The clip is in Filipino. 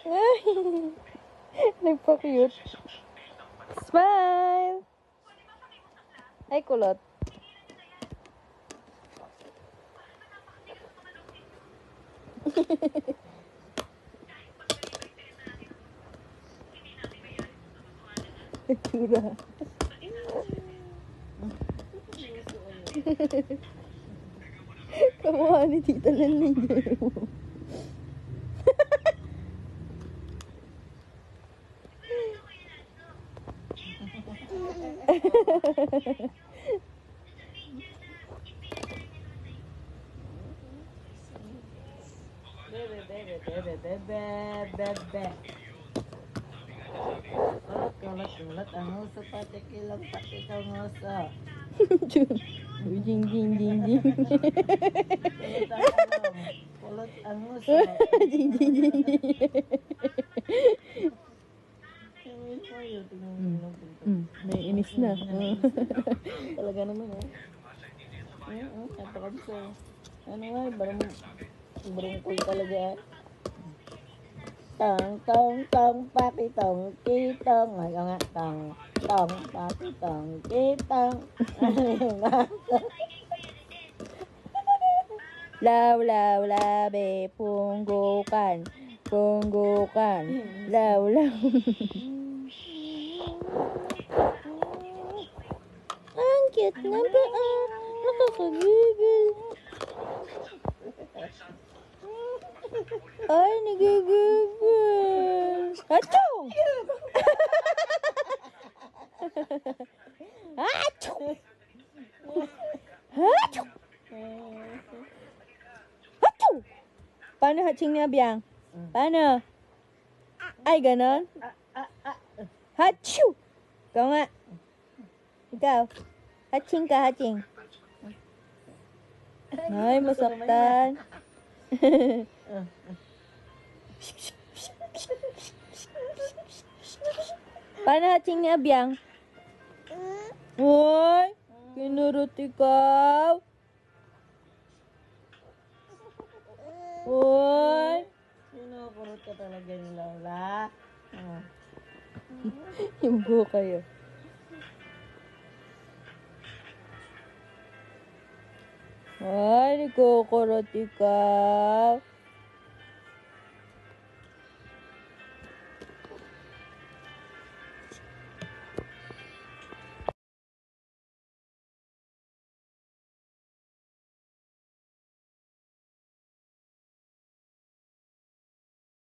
Ay, nagpa-cute. Smile! Ay, kulot. Tura. Kamukha ni Tita Laling. Bebe. Kulot ang uso pati kilang pati kang uso. Jing, jing, jing, jing. Kulot ang uso. Jing, jing, jing, jing. May inis na. Talaga naman napakabso. Ano nga, barungkol talaga. Tong, pakitong, kitong. Ayaw nga, tong, pakitong, kitong. Law, labe, punggukan. Law. Ang cute na ba? Nakakagigil. Ay, nagigigil. Achoo! Achoo! Achoo! Achoo! Paano hatching niya, Biang? Paano? Ay, ganon? Achoo! Ikaw nga. Ikaw. Hatching ka, hatching. Ay, masaktan. Paano hatching niya, Biang? Uy, kinurot ikaw. Uy. Sinukurot ka talaga ni Lola. Yung buhok kayo. Ay, nagkukurot ikaw.